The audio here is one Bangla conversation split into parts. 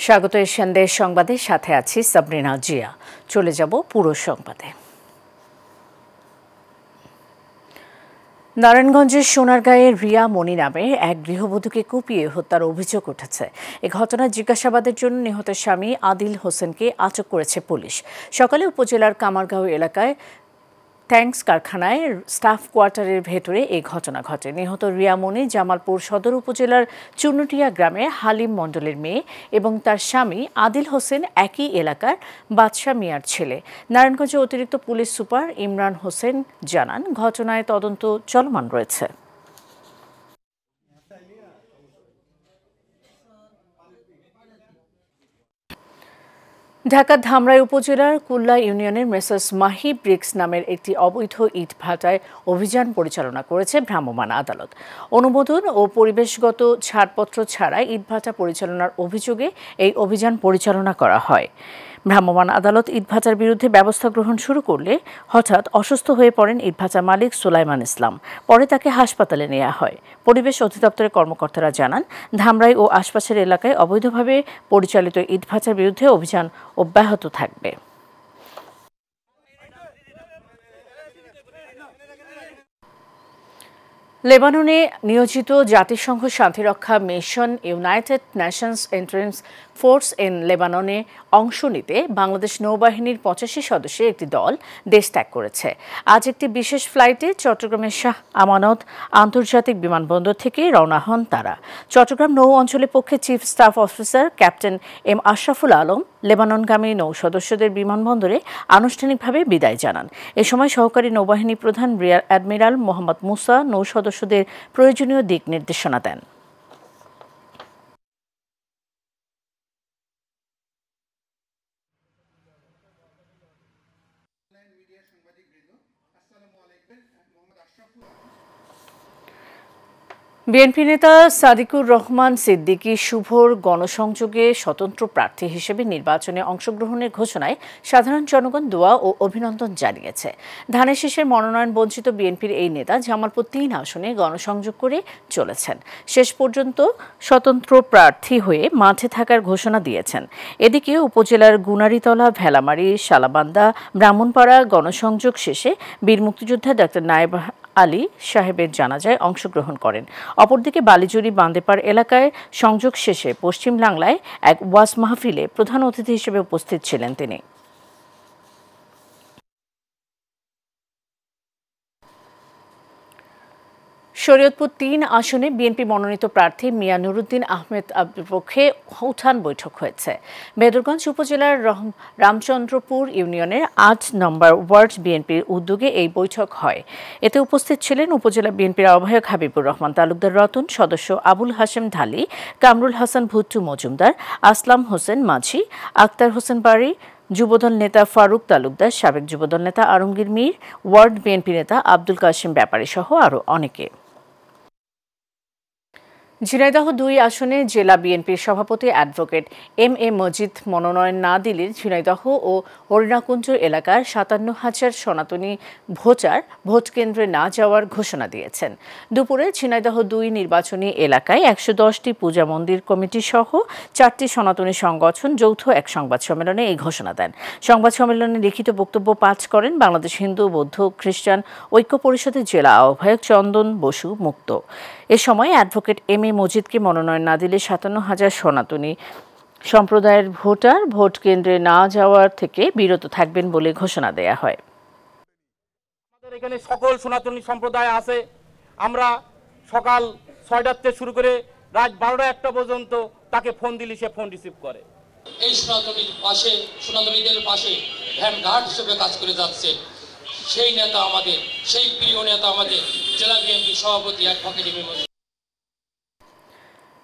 স্বাগত এশিয়ান দেশ সংবাদের সাথে আছি সাবরিনা জিয়া। চলে যাব পুরো সংবাদে। নারায়ণগঞ্জের সোনারগাঁয়ের রিয়া মনি নামে এক গৃহবধূকে কুপিয়ে হত্যার অভিযোগ উঠেছে। এ ঘটনার জিজ্ঞাসাবাদের জন্য নিহতের স্বামী আদিল হোসেনকে আটক করেছে পুলিশ। সকালে উপজেলার কামারগাঁও এলাকায় ট্যাঙ্কস কারখানায় স্টাফ কোয়ার্টারের ভেতরে এই ঘটনা ঘটে। নিহত রিয়া মনি জামালপুর সদর উপজেলার চুনুটিয়া গ্রামে হালিম মণ্ডলের মেয়ে এবং তার স্বামী আদিল হোসেন একই এলাকার বাদশাহ মিয়ার ছেলে। নারায়ণগঞ্জের অতিরিক্ত পুলিশ সুপার ইমরান হোসেন জানান, ঘটনায় তদন্ত চলমান রয়েছে। ঢাকার ধামরাই উপজেলার কুল্লা ইউনিয়নের মেসার্স মাহি ব্রিক্স নামের একটি অবৈধ ইট ভাটায় অভিযান পরিচালনা করেছে ভ্রাম্যমাণ আদালত। অনুমোদন ও পরিবেশগত ছাড়পত্র ছাড়া ইটভাটা পরিচালনার অভিযোগে এই অভিযান পরিচালনা করা হয়। ভ্রাম্যমাণ আদালত ইটভাটার বিরুদ্ধে ব্যবস্থা গ্রহণ শুরু করলে হঠাৎ অসুস্থ হয়ে পড়েন ইটভাটা মালিক সুলাইমান ইসলাম। পরে তাকে হাসপাতালে নেওয়া হয়। পরিবেশ অধিদপ্তরের কর্মকর্তারা জানান, ধামরাই ও আশপাশের এলাকায় অবৈধভাবে পরিচালিত ইটভাটার বিরুদ্ধে অভিযান অব্যাহত থাকবে। লেবাননে নিয়োজিত জাতিসংঘ শান্তিরক্ষা mission United Nations entrance force in লেবাননে অংশ নিতে বাংলাদেশ নৌবাহিনীর ৮৫ সদস্যের একটি দল দেশ ত্যাগ করেছে। আজ একটি বিশেষ ফ্লাইটে চট্টগ্রামের শাহ আমানত আন্তর্জাতিক বিমানবন্দর থেকে রওনা হন তারা। চট্টগ্রাম নৌ অঞ্চলের পক্ষে chief staff officer captain M Ashraful Alam লেবাননগামী নৌ সদস্যদের বিমানবন্দরে আনুষ্ঠানিকভাবে বিদায় জানান। এ সময় সহকারী নৌবাহিনী প্রধান রিয়ার অ্যাডমিরাল মোহাম্মদ মুসা নৌ সদস্যদের প্রয়োজনীয় দিক নির্দেশনা দেন। বিএনপি নেতা সাদিকুর রহমান সিদ্দিকী শুভর গণসংযোগে স্বতন্ত্র প্রার্থী হিসেবে নির্বাচনে অংশগ্রহণের ঘোষণায় সাধারণ জনগণ দোয়া ও অভিনন্দন জানিয়েছে। ধানের শীষের মনোনয়ন বঞ্চিত বিএনপির এই নেতা জামালপুর ৩ আসনে গণসংযোগ করে চলেছেন। শেষ পর্যন্ত স্বতন্ত্র প্রার্থী হয়ে মাঠে থাকার ঘোষণা দিয়েছেন। এদিকে উপজেলার গুনারিতলা, ভেলামারি, শালাবান্দা, ব্রাহ্মণপাড়া গণসংযোগ শেষে বীর মুক্তিযোদ্ধা ডক্টর নায়েব আলী সাহেবের জানাজায় অংশগ্রহণ করেন। অপরদিকে বালিজুরি বান্দেপাড় এলাকায় সংযোগ শেষে পশ্চিম বাংলায় এক ওয়াজ মাহফিলে প্রধান অতিথি হিসেবে উপস্থিত ছিলেন তিনি। শরীয়তপুর ৩ আসনে বিএনপি মনোনীত প্রার্থী মিয়া নুরুদ্দিন আহমেদ আব্দুর পক্ষে উঠান বৈঠক হয়েছে। বেদরগঞ্জ উপজেলার রামচন্দ্রপুর ইউনিয়নের ৮ নম্বর ওয়ার্ড বিএনপির উদ্যোগে এই বৈঠক হয়। এতে উপস্থিত ছিলেন উপজেলা বিএনপির আহ্বায়ক হাবিবুর রহমান তালুকদার রতন, সদস্য আবুল হাশেম ঢালি, কামরুল হাসান ভুট্টু মজুমদার, আসলাম হোসেন মাঝি, আক্তার হোসেন বাড়ি, যুবদল নেতা ফারুক তালুকদার, সাবেক যুবদল নেতা আলমগীর মীর, ওয়ার্ড বিএনপি নেতা আব্দুল কাশিম ব্যাপারী সহ আরও অনেকে। ঝিনাইদহ ২ আসনে জেলা বিএনপির সভাপতি অ্যাডভোকেট এম এ মজিদ মনোনয়ন না দিলে ঝিনাইদহ ও হরিণাকুঞ্জ এলাকার ৫৭,০০০ সনাতনী ভোটার ভোট কেন্দ্রে না যাওয়ার ঘোষণা দিয়েছেন। দুপুরে ঝিনাইদহ ২ নির্বাচনী এলাকায় ১১০টি পূজা মন্দির কমিটি সহ ৪টি সনাতনী সংগঠন যৌথ এক সংবাদ সম্মেলনে এই ঘোষণা দেন। সংবাদ সম্মেলনে লিখিত বক্তব্য পাঠ করেন বাংলাদেশ হিন্দু, বৌদ্ধ, খ্রিস্টান ঐক্য পরিষদের জেলা আহ্বায়ক চন্দন বসু মুক্ত। এ সময় অ্যাডভোকেট এম এ মজিদকে মনোনয়ন না দিলে ৫৭,০০০ সনাতনী সম্প্রদায়ের ভোটার ভোট কেন্দ্রে না যাওয়ার থেকে বিরত থাকবেন বলে ঘোষণা দেয়া হয়। আমাদের এখানে সকল সনাতনী সম্প্রদায় আছে। আমরা সকাল ৬টার থেকে শুরু করে রাত ১২টা-১টা পর্যন্ত তাকে ফোন দিলে সে ফোন রিসিভ করে। এই সনাতনীদের পাশে ভ্যান গার্ড হিসেবে কাজ করে যাচ্ছে সেই নেতা আমাদের, সেই প্রিয় নেতা আমাদের জেলা বিএনপি সভাপতি অ্যাডভোকেট এম এ মজিদ।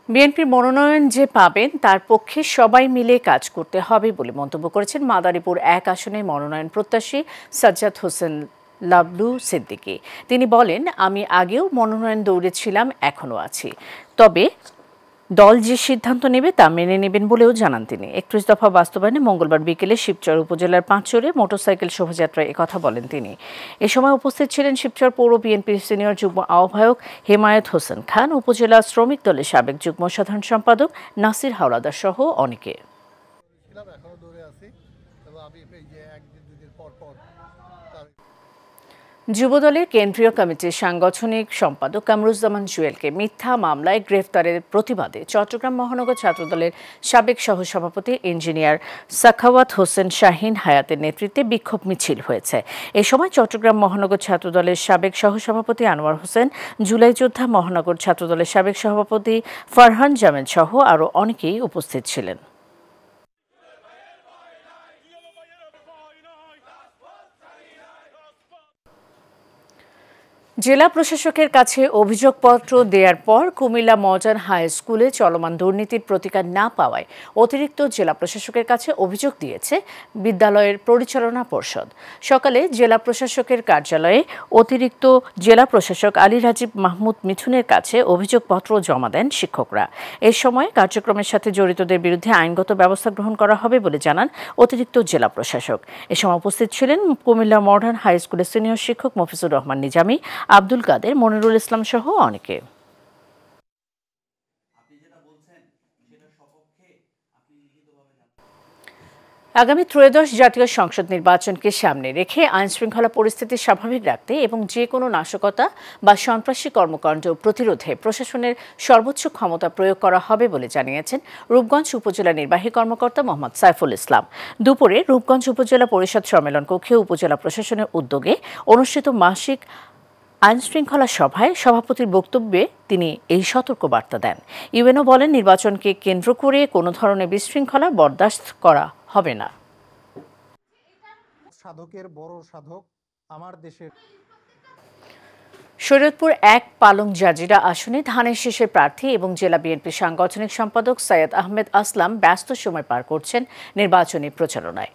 বিএনপির মনোনয়ন যে পাবেন তার পক্ষে সবাই মিলে কাজ করতে হবে বলে মন্তব্য করেছেন মাদারীপুর ১ আসনে মনোনয়ন প্রত্যাশী সাজ্জাদ হোসেন লাবলু সিদ্দিকী। তিনি বলেন, আমি আগেও মনোনয়ন দৌড়ে ছিলাম, এখনও আছি, তবে দল যে সিদ্ধান্ত নেবে তা মেনে নেবেন বলেও জানান তিনি। ৩১ দফা বাস্তবায়নে মঙ্গলবার বিকেলে শিবচর উপজেলার পাঁচচরে মোটরসাইকেল শোভাযাত্রায় একথা বলেন তিনি। এ সময় উপস্থিত ছিলেন শিবচর পৌর বিএনপির সিনিয়র যুগ্ম আহ্বায়ক হেমায়েত হোসেন খান, উপজেলা শ্রমিক দলের সাবেক যুগ্ম সাধারণ সম্পাদক নাসির হাওলাদার সহ অনেকে। যুবদলের কেন্দ্রীয় কমিটির সাংগঠনিক সম্পাদক কামরুজ্জামান জুয়েলকে মিথ্যা মামলায় গ্রেফতারের প্রতিবাদে চট্টগ্রাম মহানগর ছাত্রদলের সাবেক সহসভাপতি ইঞ্জিনিয়ার সাখাওয়াত হোসেন শাহিন হায়াতের নেতৃত্বে বিক্ষোভ মিছিল হয়েছে। এ সময় চট্টগ্রাম মহানগর ছাত্রদলের সাবেক সহসভাপতি আনোয়ার হোসেন, জুলাই যোদ্ধা মহানগর ছাত্রদলের সাবেক সভাপতি ফারহান জামেল সহ আরও অনেকেই উপস্থিত ছিলেন। জেলা প্রশাসকের কাছে অভিযোগপত্র দেওয়ার পর কুমিল্লা মডার্ন হাই স্কুলে চলমান দুর্নীতির প্রতিকার না পাওয়ায় অতিরিক্ত জেলা প্রশাসকের কাছে অভিযোগ দিয়েছে বিদ্যালয়ের পরিচালনা পর্ষদ। সকালে জেলা প্রশাসকের কার্যালয়ে অতিরিক্ত জেলা প্রশাসক আলী রাজীব মাহমুদ মিঠুনের কাছে অভিযোগপত্র জমা দেন শিক্ষকরা। এ সময় কার্যক্রমের সাথে জড়িতদের বিরুদ্ধে আইনগত ব্যবস্থা গ্রহণ করা হবে বলে জানান অতিরিক্ত জেলা প্রশাসক। এ সময় উপস্থিত ছিলেন কুমিল্লা মডার্ন হাই স্কুলের সিনিয়র শিক্ষক মফিজুর রহমান নিজামী, আব্দুল কাদের, মনিরুল ইসলাম সহ অনেকে। আগামী ত্রয়োদশ জাতীয় সংসদ নির্বাচনকে সামনে রেখে আইনশৃঙ্খলা পরিস্থিতি স্বাভাবিক রাখতে এবং যে কোনো নাশকতা বা সন্ত্রাসী কর্মকাণ্ড প্রতিরোধে প্রশাসনের সর্বোচ্চ ক্ষমতা প্রয়োগ করা হবে বলে জানিয়েছেন রূপগঞ্জ উপজেলা নির্বাহী কর্মকর্তা মোহাম্মদ সাইফুল ইসলাম। দুপুরে রূপগঞ্জ উপজেলা পরিষদ সম্মেলন কক্ষে উপজেলা প্রশাসনের উদ্যোগে অনুষ্ঠিত মাসিক আইনশৃঙ্খলা সভায় সভাপতির বক্তব্যে তিনি এই সতর্ক বার্তা দেন। ইউএনও বলেন, নির্বাচনকে কেন্দ্র করে কোনো ধরনের বিশৃঙ্খলা বরদাস্ত করা হবে না। সাধকের বড় সাধক আমার দেশের। শরীয়তপুর ১ পালং জাজিরা আসনে ধানের শীষের প্রার্থী এবং জেলা বিএনপির সাংগঠনিক সম্পাদক সৈয়দ আহমেদ আসলাম ব্যস্ত সময় পার করছেন নির্বাচনী প্রচারণায়।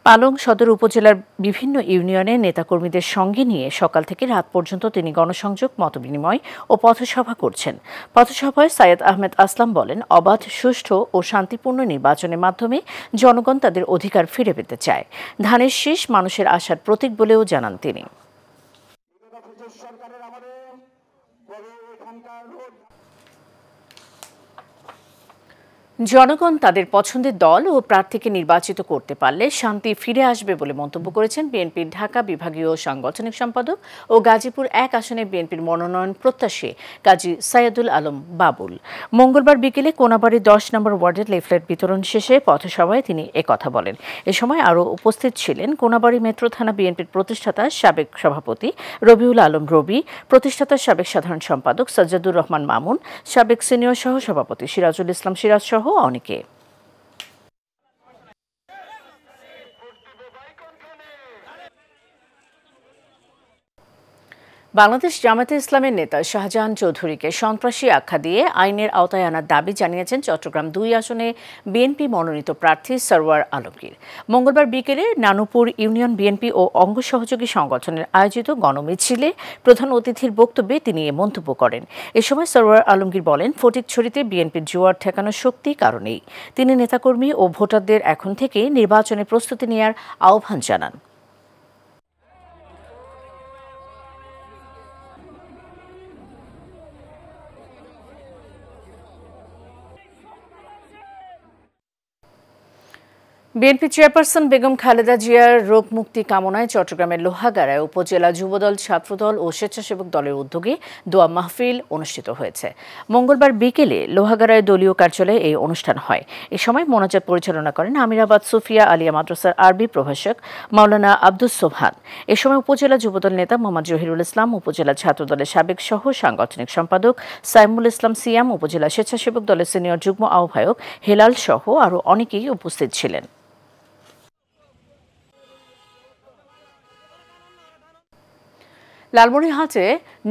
পালং সদর উপজেলার বিভিন্ন ইউনিয়নের নেতাকর্মীদের সঙ্গে নিয়ে সকাল থেকে রাত পর্যন্ত তিনি গণসংযোগ, মতবিনিময় ও পথসভা করছেন। পথসভায় সৈয়দ আহমেদ আসলাম বলেন, অবাধ, সুষ্ঠু ও শান্তিপূর্ণ নির্বাচনের মাধ্যমে জনগণ তাদের অধিকার ফিরে পেতে চায়। ধানের শীষ মানুষের আশার প্রতীক বলেও জানান তিনি। জনগণ তাদের পছন্দের দল ও প্রার্থীকে নির্বাচিত করতে পারলে শান্তি ফিরে আসবে বলে মন্তব্য করেছেন বিএনপির ঢাকা বিভাগীয় সাংগঠনিক সম্পাদক ও গাজীপুর ১ আসনে বিএনপির মনোনয়ন প্রত্যাশী কাজী সাইয়েদুল আলম বাবুল। মঙ্গলবার বিকেলে কোনাবাড়ী ১০ নম্বর ওয়ার্ডের লিফলেট বিতরণ শেষে পথসভায় তিনি একথা বলেন। এ সময় আরও উপস্থিত ছিলেন কোনাবাড়ী মেট্রো থানা বিএনপির প্রতিষ্ঠাতা সাবেক সভাপতি রবিউল আলম রবি, প্রতিষ্ঠাতা সাবেক সাধারণ সম্পাদক সাজ্জাদুর রহমান মামুন, সাবেক সিনিয়র সহসভাপতি সিরাজুল ইসলাম সিরাজ সহ অনেকে। বাংলাদেশ জামায়াতে ইসলামের নেতা শাহজাহান চৌধুরীকে সন্ত্রাসী আখ্যা দিয়ে আইনের আওতায় আনার দাবি জানিয়েছেন চট্টগ্রাম ২ আসনে বিএনপি মনোনীত প্রার্থী সরওয়ার আলমগীর। মঙ্গলবার বিকেলে নানুপুর ইউনিয়ন বিএনপি ও অঙ্গ সহযোগী সংগঠনের আয়োজিত গণমিছিলে প্রধান অতিথির বক্তব্যে তিনি এ মন্তব্য করেন। এ সময় সরওয়ার আলমগীর বলেন, ফটিকছড়িতে বিএনপির জোয়ার ঠেকানোর শক্তি কারণেই। তিনি নেতাকর্মী ও ভোটারদের এখন থেকে নির্বাচনে প্রস্তুতি নেওয়ার আহ্বান জানান। বিএনপি চেয়ারপারসন বেগম খালেদা জিয়ার রোগ মুক্তি কামনায় চট্টগ্রামের লোহাগাড়ায় উপজেলা যুবদল, ছাত্রদল ও স্বেচ্ছাসেবক দলের উদ্যোগে দোয়া মাহফিল অনুষ্ঠিত হয়েছে। মঙ্গলবার বিকেলে লোহাগাড়ায় দলীয় কার্যালয়ে এই অনুষ্ঠান হয়। এ সময় মোনাজাত পরিচালনা করেন আমিরাবাদ সুফিয়া আলিয়া মাদ্রাসার আরবি প্রভাষক মাওলানা আব্দুস সোবহান। এ সময় উপজেলা যুবদল নেতা মোহাম্মদ জহিরুল ইসলাম, উপজেলা ছাত্রদলের সাবেক সহ সাংগঠনিক সম্পাদক সাইমুল ইসলাম সিয়াম, উপজেলা স্বেচ্ছাসেবক দলের সিনিয়র যুগ্ম আহ্বায়ক হেলাল সহ আরও অনেকেই উপস্থিত ছিলেন। লালমনিরহাটে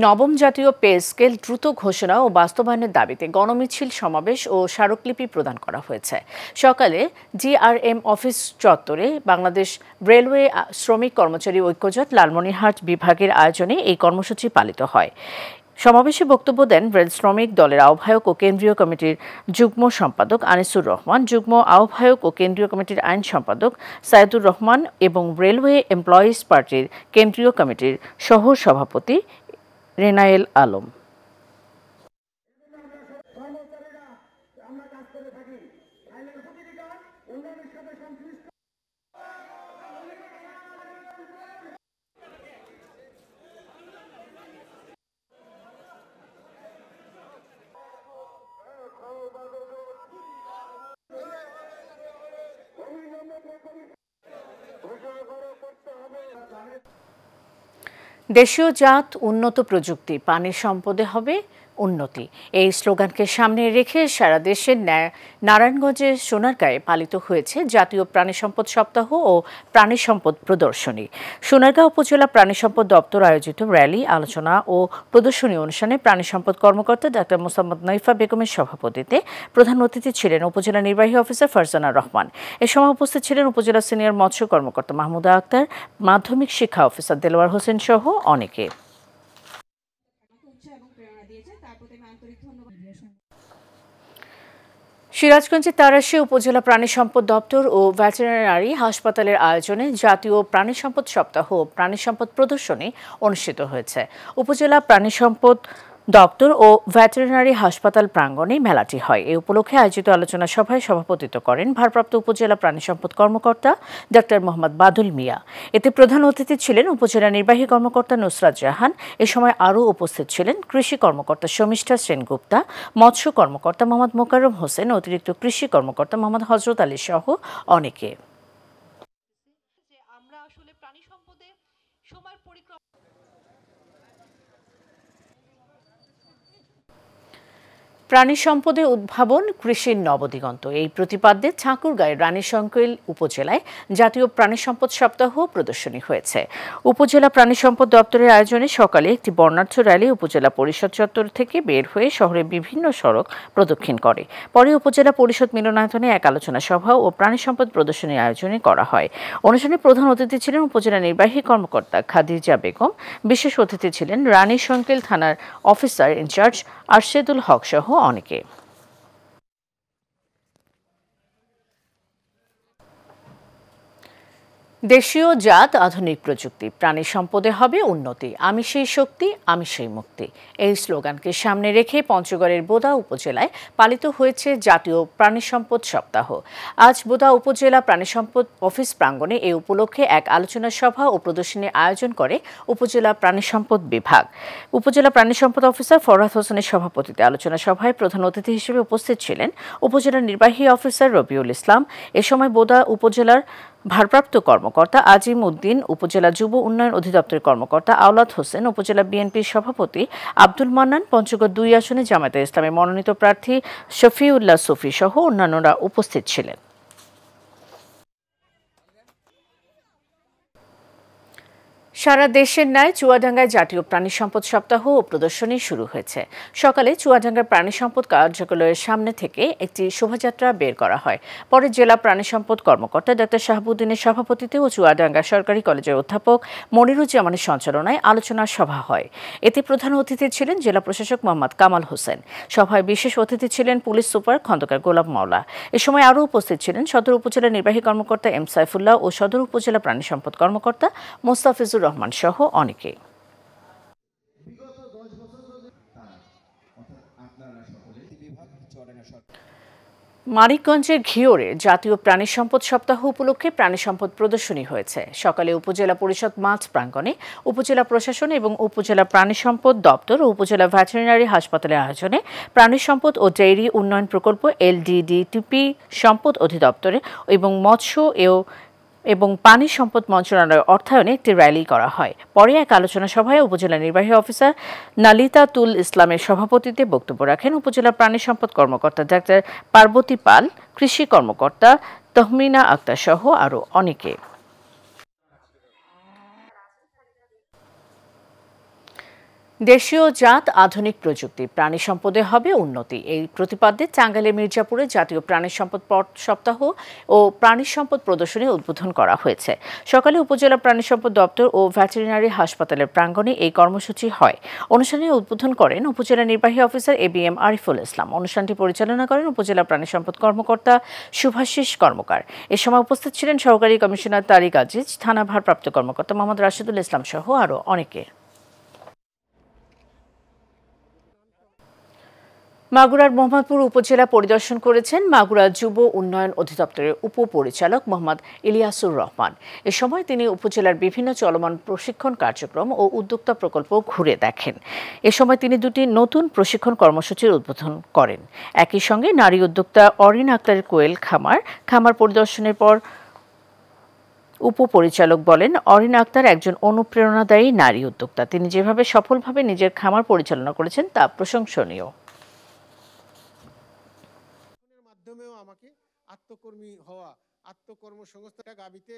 নবম জাতীয় পে স্কেল দ্রুত ঘোষণা ও বাস্তবায়নের দাবিতে গণমিছিল, সমাবেশ ও স্মারকলিপি প্রদান করা হয়েছে। সকালে জিআরএম অফিস চত্বরে বাংলাদেশ রেলওয়ে শ্রমিক কর্মচারী ঐক্যজোট লালমনিরহাট বিভাগের আয়োজনে এই কর্মসূচি পালিত হয়। সমাবেশে বক্তব্য দেন রেল শ্রমিক দলের আহ্বায়ক ও কেন্দ্রীয় কমিটির যুগ্ম সম্পাদক আনিসুর রহমান, যুগ্ম আহ্বায়ক ও কেন্দ্রীয় কমিটির আইন সম্পাদক সাইদুর রহমান এবং রেলওয়ে এমপ্লয়িজ পার্টির কেন্দ্রীয় কমিটির সহ সভাপতি রেনায়েল আলম। দেশীয় জাত, উন্নত প্রযুক্তি, পানি সম্পদে হবে উন্নতি, এই স্লোগানকে সামনে রেখে সারা দেশের নারায়ণগঞ্জের সোনারগাঁয়ে পালিত হয়েছে জাতীয় প্রাণী সম্পদ সপ্তাহ ও প্রাণী সম্পদ প্রদর্শনী। সোনারগাঁও উপজেলা প্রাণী সম্পদ দপ্তর আয়োজিত র্যালি, আলোচনা ও প্রদর্শনী অনুষ্ঠানে প্রাণী সম্পদ কর্মকর্তা ডাক্তার মোসাম্মদ নাইফা বেগমের সভাপতিত্বে প্রধান অতিথি ছিলেন উপজেলা নির্বাহী অফিসার ফারজানা রহমান। এ সময় উপস্থিত ছিলেন উপজেলা সিনিয়র মৎস্য কর্মকর্তা মাহমুদা আক্তার, মাধ্যমিক শিক্ষা অফিসার দেলোয়ার হোসেন সহ অনেকে। সিরাজগঞ্জের তারাশী উপজেলা প্রাণী সম্পদ দপ্তর ও ভেটেরিনারি হাসপাতালের আয়োজনে জাতীয় প্রাণী সম্পদ সপ্তাহ ও প্রাণী সম্পদ প্রদর্শনী অনুষ্ঠিত হয়েছে। উপজেলা প্রাণী সম্পদ দপ্তর ও ভেটেরিনারি হাসপাতাল প্রাঙ্গণে মেলাটি হয়। এ উপলক্ষে আয়োজিত আলোচনা সভায় সভাপতিত্ব করেন ভারপ্রাপ্ত উপজেলা প্রাণী সম্পদ কর্মকর্তা ডাক্তার মোহাম্মদ বাদুল মিয়া। এতে প্রধান অতিথি ছিলেন উপজেলা নির্বাহী কর্মকর্তা নুসরাত জাহান। এ সময় আরও উপস্থিত ছিলেন কৃষি কর্মকর্তা শর্মিষ্ঠা সেনগুপ্তা, মৎস্য কর্মকর্তা মোহাম্মদ মোকাররম হোসেন, অতিরিক্ত কৃষি কর্মকর্তা মোহাম্মদ হজরত আলী সহ অনেকে। প্রাণী সম্পদে উদ্ভাবন, কৃষির নবদিগন্ত, এই প্রতিপাদ্যে ঠাকুরগাঁয়ের রানীশংকৈল উপজেলায় জাতীয় প্রাণী সম্পদ সপ্তাহ প্রদর্শনী হয়েছে। উপজেলা প্রাণী সম্পদ দপ্তরের আয়োজনে সকালে একটি বর্ণাঢ্য র্যালি উপজেলা পরিষদ চত্বর থেকে বের হয়ে শহরের বিভিন্ন সড়ক প্রদক্ষিণ করে। পরে উপজেলা পরিষদ মিলনায়তনে এক আলোচনা সভা ও প্রাণী সম্পদ প্রদর্শনীর আয়োজনে করা হয়। অনুষ্ঠানে প্রধান অতিথি ছিলেন উপজেলা নির্বাহী কর্মকর্তা খাদিজা বেগম। বিশেষ অতিথি ছিলেন রানীশংকৈল থানার অফিসার ইনচার্জ আরশেদুল হক সহ অনেকে। দেশীয় জাত, আধুনিক প্রযুক্তি, প্রাণী সম্পদে হবে উন্নতি, আমি সেই শক্তি, আমি সেই মুক্তি, এই স্লোগানকে সামনে রেখে পঞ্চগড়ের বোদা উপজেলায় পালিত হয়েছে জাতীয় প্রাণী সম্পদ সপ্তাহ। আজ বোদা উপজেলা প্রাণী সম্পদ অফিস প্রাঙ্গণে এ উপলক্ষে এক আলোচনা সভা ও প্রদর্শনীর আয়োজন করে উপজেলা প্রাণী সম্পদ বিভাগ। উপজেলা প্রাণী সম্পদ অফিসার ফরহাদ হোসেনের সভাপতিত্বে আলোচনা সভায় প্রধান অতিথি হিসেবে উপস্থিত ছিলেন উপজেলা নির্বাহী অফিসার রবিউল ইসলাম। এ সময় বোদা উপজেলার ভারপ্রাপ্ত কর্মকর্তা আজিম উদ্দিন, উপজেলা যুব উন্নয়ন অধিদপ্তরের কর্মকর্তা আওলাদ হোসেন, উপজেলা বিএনপির সভাপতি আব্দুল মান্নান, পঞ্চগড় ২ আসনে জামায়াতে ইসলামের মনোনীত প্রার্থী শফিউল্লাহ সুফি সহ অন্যান্যরা উপস্থিত ছিলেন। সারা দেশের ন্যায় চুয়াডাঙ্গায় জাতীয় প্রাণী সম্পদ সপ্তাহ ও প্রদর্শনী শুরু হয়েছে। সকালে চুয়াডাঙ্গার প্রাণী সম্পদ কার্যালয়ের সামনে থেকে একটি শোভাযাত্রা বের করা হয়। পরে জেলা প্রাণী সম্পদ কর্মকর্তা ডাক্তার শাহাবুদ্দিনের সভাপতিত্বে ও চুয়াডাঙ্গা সরকারি কলেজের অধ্যাপক মনিরুজ্জামানের সঞ্চালনায় আলোচনা সভা হয়। এতে প্রধান অতিথি ছিলেন জেলা প্রশাসক মোহাম্মদ কামাল হোসেন। সভায় বিশেষ অতিথি ছিলেন পুলিশ সুপার খন্দকার গোলাম মাওলা। এ সময় আরও উপস্থিত ছিলেন সদর উপজেলা নির্বাহী কর্মকর্তা এম সাইফুল্লাহ ও সদর উপজেলা প্রাণী সম্পদ কর্মকর্তা মোস্তাফিজুর রহমান সহ অনেকে। মানিকগঞ্জের ঘিওরে জাতীয় প্রাণী সম্পদ সপ্তাহ উপলক্ষে প্রাণী সম্পদ প্রদর্শনী হয়েছে। সকালে উপজেলা পরিষদ মাঠ প্রাঙ্গণে উপজেলা প্রশাসন এবং উপজেলা প্রাণী সম্পদ দপ্তর ও উপজেলা ভেটেরিনারি হাসপাতালের আয়োজনে প্রাণী সম্পদ ও ডেইরি উন্নয়ন প্রকল্প এলডিডিটিপি সম্পদ অধিদপ্তরে এবং মৎস্য এবং পানি সম্পদ মন্ত্রণালয়ের অর্থায়নে একটি র্যালি করা হয়। পরে এক আলোচনা সভায় উপজেলা নির্বাহী অফিসার নালিতাতুল ইসলামের সভাপতিত্বে বক্তব্য রাখেন উপজেলা প্রাণী সম্পদ কর্মকর্তা ডাক্তার পার্বতী পাল, কৃষি কর্মকর্তা তহমিনা আক্তার সহ আরও অনেকে। দেশীয় জাত আধুনিক প্রযুক্তি প্রাণী সম্পদে হবে উন্নতি এই প্রতিপাদ্যে টাঙ্গাইলের মির্জাপুরে জাতীয় প্রাণী সম্পদ সপ্তাহ ও প্রাণী সম্পদ প্রদর্শনী উদ্বোধন করা হয়েছে। সকালে উপজেলা প্রাণী সম্পদ দপ্তর ও ভেটেরিনারি হাসপাতালের প্রাঙ্গণে এই কর্মসূচি হয়। অনুষ্ঠানে উদ্বোধন করেন উপজেলা নির্বাহী অফিসার ABM আরিফুল ইসলাম। অনুষ্ঠানটি পরিচালনা করেন উপজেলা প্রাণী সম্পদ কর্মকর্তা শুভাশিস কর্মকার। এ সময় উপস্থিত ছিলেন সহকারী কমিশনার তারিক আজিজ, থানা ভারপ্রাপ্ত কর্মকর্তা মোহাম্মদ রাশিদুল ইসলাম সহ আরও অনেকে। মাগুরার মোহাম্মদপুর উপজেলা পরিদর্শন করেছেন মাগুরা যুব উন্নয়ন অধিদপ্তরের উপপরিচালক মোহাম্মদ ইলিয়াসুর রহমান। এ সময় তিনি উপজেলার বিভিন্ন চলমান প্রশিক্ষণ কার্যক্রম ও উদ্যোক্তা প্রকল্প ঘুরে দেখেন। এ সময় তিনি দুটি নতুন প্রশিক্ষণ কর্মসূচির উদ্বোধন করেন। একই সঙ্গে নারী উদ্যোক্তা অরিন আক্তারের কোয়েল খামার পরিদর্শনের পর উপপরিচালক বলেন, অরিন আক্তার একজন অনুপ্রেরণাদায়ী নারী উদ্যোক্তা। তিনি যেভাবে সফলভাবে নিজের খামার পরিচালনা করেছেন তা প্রশংসনীয়। মাধ্যমেও আমাকে আত্মকর্মী হওয়া, আত্মকর্মসংস্থান গাবিতে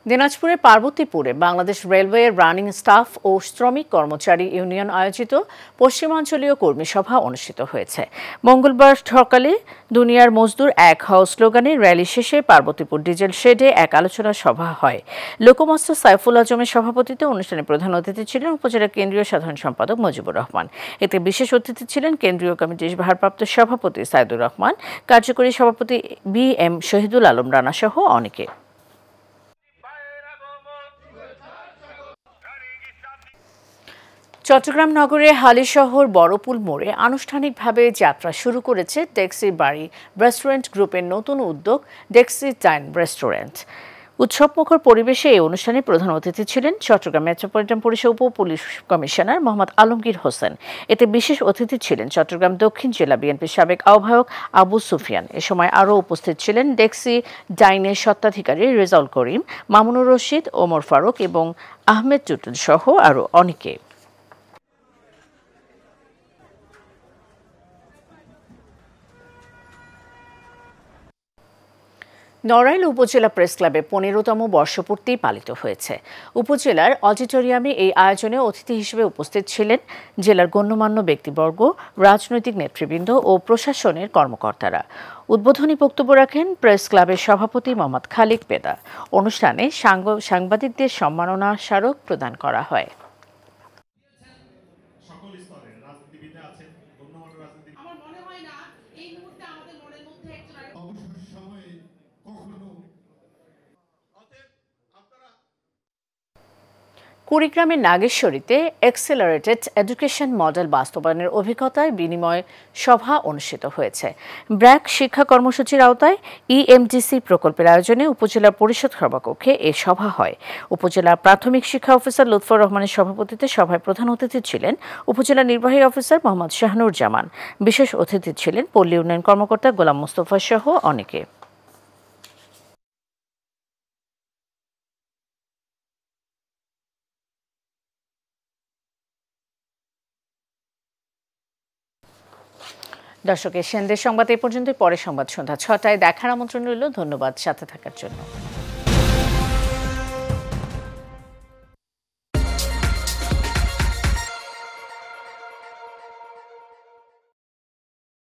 দিনাজপুরের পার্বতীপুরে বাংলাদেশ রেলওয়ের রানিং স্টাফ ও শ্রমিক কর্মচারী ইউনিয়ন আয়োজিত পশ্চিমাঞ্চলীয় কর্মী সভা অনুষ্ঠিত হয়েছে। মঙ্গলবার সকালে দুনিয়ার মজদুর এক হও স্লোগানে র্যালি শেষে পার্বতীপুর ডিজেল শেডে এক আলোচনা সভা হয়। লোকমাস্টার সাইফুল আজমের সভাপতিত্বে অনুষ্ঠানে প্রধান অতিথি ছিলেন উপজেলা কেন্দ্রীয় সাধারণ সম্পাদক মুজিবুর রহমান। এতে বিশেষ অতিথি ছিলেন কেন্দ্রীয় কমিটির ভারপ্রাপ্ত সভাপতি সাইদুর রহমান, কার্যকরী সভাপতি BM শহীদুল আলম রানা সহ অনেকে। চট্টগ্রাম নগরে হালিশহর বড়পুল মোড়ে আনুষ্ঠানিকভাবে যাত্রা শুরু করেছে ডেক্সি বাড়ি রেস্টুরেন্ট গ্রুপের নতুন উদ্যোগ ডেক্সি টাইন রেস্টুরেন্ট। উৎসবমুখর পরিবেশে এই অনুষ্ঠানে প্রধান অতিথি ছিলেন চট্টগ্রাম মেট্রোপলিটন পুলিশের পুলিশ কমিশনার মোহাম্মদ আলমগীর হোসেন। এতে বিশেষ অতিথি ছিলেন চট্টগ্রাম দক্ষিণ জেলা বিএনপির সাবেক আহ্বায়ক আবু সুফিয়ান। এ সময় আরও উপস্থিত ছিলেন ডেক্সি ডাইনের স্বত্বাধিকারী রেজাউল করিম, মামুনুর রশিদ, ওমর ফারুক এবং আহমেদ টুটুল সহ আরও অনেকে। নড়াইল উপজেলা প্রেস ক্লাবে 15তম বর্ষপূর্তি পালিত হয়েছে। উপজেলার অডিটোরিয়ামে এই আয়োজনে অতিথি হিসেবে উপস্থিত ছিলেন জেলার গণ্যমান্য ব্যক্তিবর্গ, রাজনৈতিক নেতৃবৃন্দ ও প্রশাসনের কর্মকর্তারা। উদ্বোধনী বক্তব্য রাখেন প্রেস ক্লাবের সভাপতি মোহাম্মদ খালিক পেদা। অনুষ্ঠানে সাংবাদিকদের সম্মাননা স্মারক প্রদান করা হয়। কুড়িগ্রামের নাগেশ্বরীতে এক্সেলারেটেড এডুকেশন মডেল বাস্তবায়নের অভিজ্ঞতায় বিনিময় সভা অনুষ্ঠিত হয়েছে। ব্র্যাক শিক্ষা কর্মসূচির আওতায় EMDC প্রকল্পের আয়োজনে উপজেলা পরিষদ সভাকক্ষে এ সভা হয়। উপজেলা প্রাথমিক শিক্ষা অফিসার লুৎফর রহমানের সভাপতিত্বে সভায় প্রধান অতিথি ছিলেন উপজেলা নির্বাহী অফিসার মোহাম্মদ শাহনুর জামান। বিশেষ অতিথি ছিলেন পল্লী উন্নয়ন কর্মকর্তা গোলাম মোস্তফা সহ অনেকে। দর্শক, এশিয়ান দেশ সংবাদ এই পর্যন্ত। পরে সংবাদ সন্ধ্যা 6টায় দেখার আমন্ত্রণ রইল। ধন্যবাদ সাথে থাকার জন্য।